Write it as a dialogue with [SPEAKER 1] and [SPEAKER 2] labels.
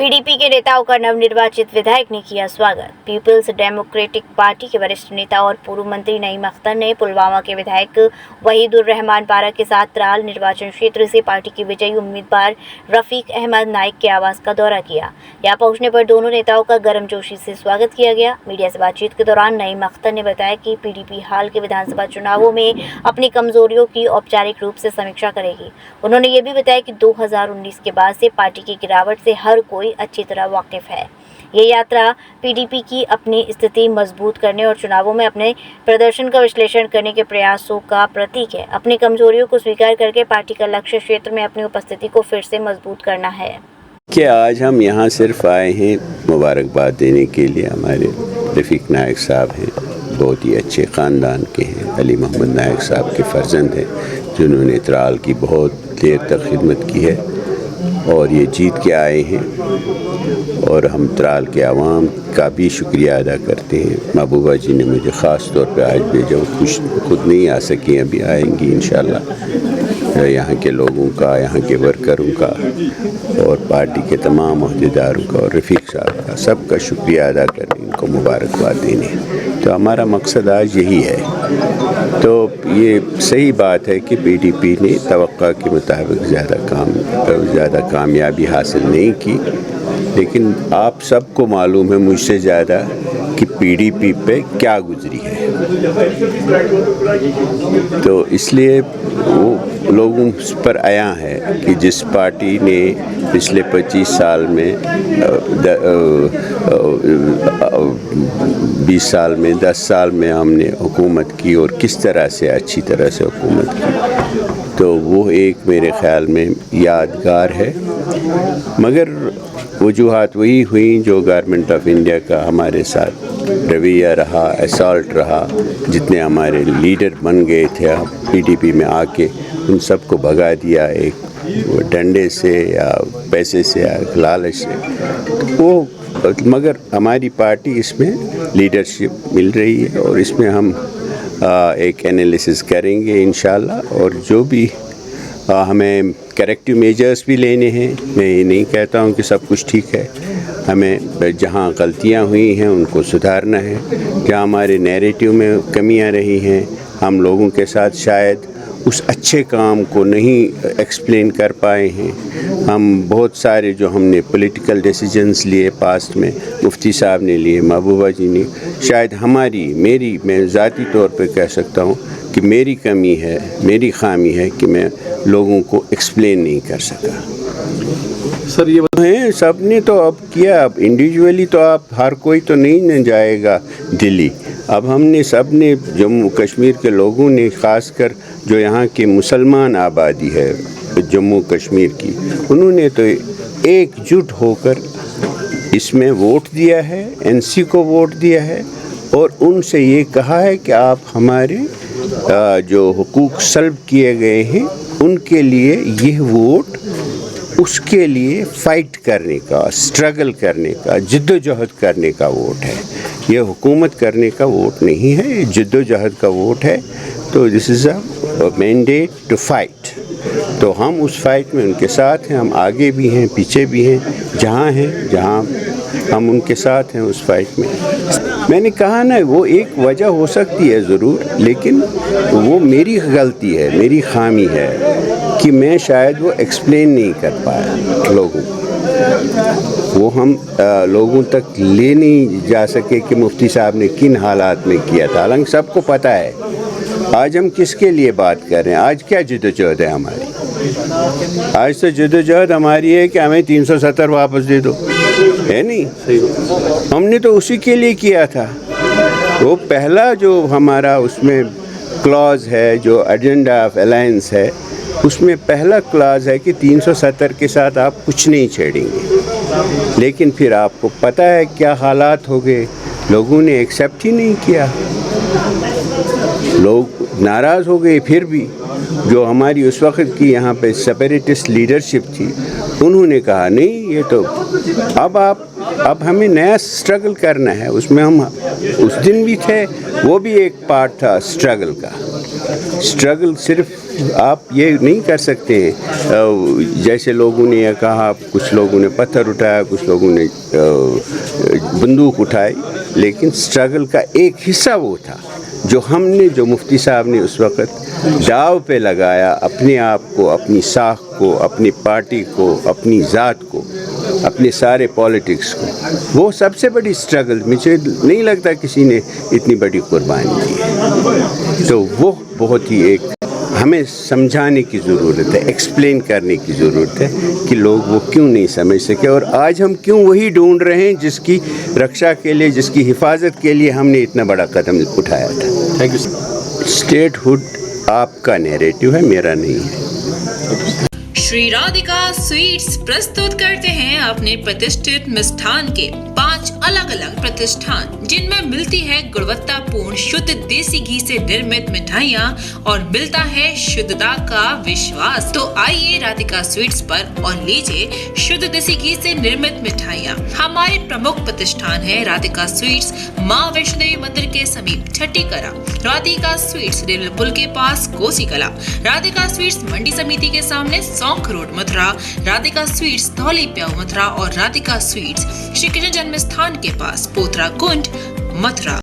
[SPEAKER 1] PDP के नेताओं का नवनिर्वाचित विधायक ने किया स्वागत। पीपल्स डेमोक्रेटिक पार्टी के वरिष्ठ नेता और पूर्व मंत्री नईम अख्तर ने पुलवामा के विधायक वहीदुर रहमान पारा के साथ त्राल निर्वाचन क्षेत्र से पार्टी के विजयी उम्मीदवार रफीक अहमद नाइक के आवास का दौरा किया। यहां पहुंचने पर दोनों नेताओं का गर्मजोशी से स्वागत किया गया। मीडिया से बातचीत के दौरान नईम अख्तर ने बताया कि पीडीपी हाल के विधानसभा चुनावों में अपनी कमजोरियों की औपचारिक रूप से समीक्षा करेगी। उन्होंने ये भी बताया कि 2019 के बाद से पार्टी की गिरावट से हर कोई अच्छी तरह वाकिफ है। ये यात्रा पीडीपी की अपनी स्थिति मजबूत करने और चुनावों में अपने प्रदर्शन का विश्लेषण करने के प्रयासों का प्रतीक है। अपनी कमजोरियों को स्वीकार करके पार्टी का लक्ष्य क्षेत्र में अपनी उपस्थिति को फिर से मजबूत करना है।
[SPEAKER 2] कि आज हम यहाँ सिर्फ आए हैं मुबारकबाद देने के लिए। हमारे रफीक नाइक साहब हैं, बहुत ही अच्छे ख़ानदान के हैं। अली मोहम्मद नाइक साहब के फर्जंद हैं, जिन्होंने त्राल की बहुत देर तक खिदमत की है और ये जीत के आए हैं। और हम त्राल के आवाम का भी शुक्रिया अदा करते हैं। महबूबा जी ने मुझे ख़ास तौर पे आज भेजा, खुद नहीं आ सकी, अभी आएंगी इंशाल्लाह। यहाँ के लोगों का, यहाँ के वर्करों का और पार्टी के तमाम अहदेदारों का और रफ़ीक साहब का, सबका शुक्रिया अदा करने, इनको मुबारकबाद देने। तो हमारा मकसद आज यही है। तो ये सही बात है कि पीडीपी ने तवक्का के मुताबिक ज़्यादा कामयाबी हासिल नहीं की, लेकिन आप सबको मालूम है मुझसे ज़्यादा कि पीडीपी पे क्या गुजरी है। तो इसलिए वो लोगों पर आया है कि जिस पार्टी ने पिछले 25 साल में 20 साल में 10 साल में हमने हुकूमत की और किस तरह से अच्छी तरह से हुकूमत की, तो वो एक मेरे ख़्याल में यादगार है। मगर वजूहात वही हुई जो गवर्नमेंट ऑफ इंडिया का हमारे साथ रवैया रहा, असॉल्ट रहा। जितने हमारे लीडर बन गए थे पीडीपी में आके, उन सबको भगा दिया एक डंडे से या पैसे से या लालच से। वो मगर हमारी पार्टी इसमें लीडरशिप मिल रही है और इसमें हम एक एनालिसिस करेंगे इंशाल्लाह। और जो भी हमें करेक्टिव मेजर्स भी लेने हैं। मैं ये नहीं कहता हूँ कि सब कुछ ठीक है, हमें जहाँ गलतियाँ हुई हैं उनको सुधारना है। जहाँ हमारे नैरेटिव में कमियाँ रही हैं, हम लोगों के साथ शायद उस अच्छे काम को नहीं एक्सप्लेन कर पाए हैं। हम बहुत सारे जो हमने पॉलिटिकल डिसीजंस लिए पास्ट में, मुफ्ती साहब ने लिए, महबूबा जी ने, शायद मैं ज़ाती तौर पे कह सकता हूँ कि मेरी कमी है, मेरी खामी है कि मैं लोगों को एक्सप्लेन नहीं कर सका।
[SPEAKER 3] सर ये
[SPEAKER 2] हैं सब ने तो अब किया, अब इंडिविजुअली तो आप हर कोई तो नहीं न जाएगा दिल्ली। अब हमने सब ने, जम्मू कश्मीर के लोगों ने, ख़ासकर जो यहाँ की मुसलमान आबादी है जम्मू कश्मीर की, उन्होंने तो एकजुट होकर इसमें वोट दिया है, एनसी को वोट दिया है और उनसे ये कहा है कि आप हमारे जो हुकूक सल्ब किए गए हैं उनके लिए यह वोट, उसके लिए फ़ाइट करने का, स्ट्रगल करने का, जिद्दोजहद करने का वोट है। ये हुकूमत करने का वोट नहीं है, ये जिद्दोजहद का वोट है। तो this is a mandate to fight. तो हम उस फाइट में उनके साथ हैं, हम आगे भी हैं, पीछे भी हैं, जहाँ हम उनके साथ हैं उस फाइट में। मैंने कहा ना, वो एक वजह हो सकती है ज़रूर, लेकिन वो मेरी गलती है, मेरी खामी है कि मैं शायद वो एक्सप्लेन नहीं कर पाया लोगों को। वो हम लोगों तक ले नहीं जा सके कि मुफ्ती साहब ने किन हालात में किया था। हालांकि सबको पता है आज हम किसके लिए बात कर रहे हैं। आज क्या जद्दोजहद है हमारी? आज तो जद्दोजहद हमारी है कि हमें 370 वापस दे दो, है नहीं? हमने तो उसी के लिए किया था। वो पहला जो हमारा उसमें क्लॉज है, जो एजेंडा ऑफ अलायंस है, उसमें पहला क्लॉज है कि 370 के साथ आप कुछ नहीं छेड़ेंगे। लेकिन फिर आपको पता है क्या हालात हो गए, लोगों ने एक्सेप्ट ही नहीं किया, लोग नाराज़ हो गए। फिर भी जो हमारी उस वक्त की यहाँ पे सेपरेटिस्ट लीडरशिप थी, उन्होंने कहा नहीं, ये तो अब हमें नया स्ट्रगल करना है। उसमें हम उस दिन भी थे, वो भी एक पार्ट था स्ट्रगल का। स्ट्रगल सिर्फ आप ये नहीं कर सकते हैं जैसे लोगों ने ये कहा, कुछ लोगों ने पत्थर उठाया, कुछ लोगों ने बंदूक उठाई, लेकिन स्ट्रगल का एक हिस्सा वो था जो मुफ्ती साहब ने उस वक़्त दाव पे लगाया, अपने आप को, अपनी साख को, अपनी पार्टी को, अपनी ज़ात को, अपने सारे पॉलिटिक्स को। वो सबसे बड़ी स्ट्रगल, मुझे नहीं लगता किसी ने इतनी बड़ी कुर्बानी की है। तो वो बहुत ही एक हमें समझाने की ज़रूरत है, एक्सप्लेन करने की ज़रूरत है कि लोग वो क्यों नहीं समझ सके, और आज हम क्यों वही ढूंढ रहे हैं जिसकी रक्षा के लिए, जिसकी हिफाजत के लिए हमने इतना बड़ा कदम उठाया था।
[SPEAKER 3] Thank you.
[SPEAKER 2] स्टेटहुड आपका नैरेटिव है, मेरा नहीं है।
[SPEAKER 4] श्री राधिका स्वीट्स प्रस्तुत करते हैं अपने प्रतिष्ठित मिष्ठान के 5 अलग अलग प्रतिष्ठान, जिनमें मिलती है गुणवत्तापूर्ण शुद्ध देसी घी से निर्मित मिठाइयाँ और मिलता है शुद्धता का विश्वास। तो आइए राधिका स्वीट्स पर और लीजिए शुद्ध देसी घी से निर्मित मिठाइयाँ। हमारे प्रमुख प्रतिष्ठान है राधिका स्वीट्स, माँ वैष्णो देवी मंदिर के समीप छठी कला, राधिका स्वीट्स रेलवे पुल के पास कोसी कला, राधिका स्वीट्स मंडी समिति के सामने सौंख रोड मथुरा, राधिका स्वीट्स धौली प्याऊ मथुरा और राधिका स्वीट्स श्री कृष्ण जन्म स्थान के पास पोथरा कुंड मथुरा।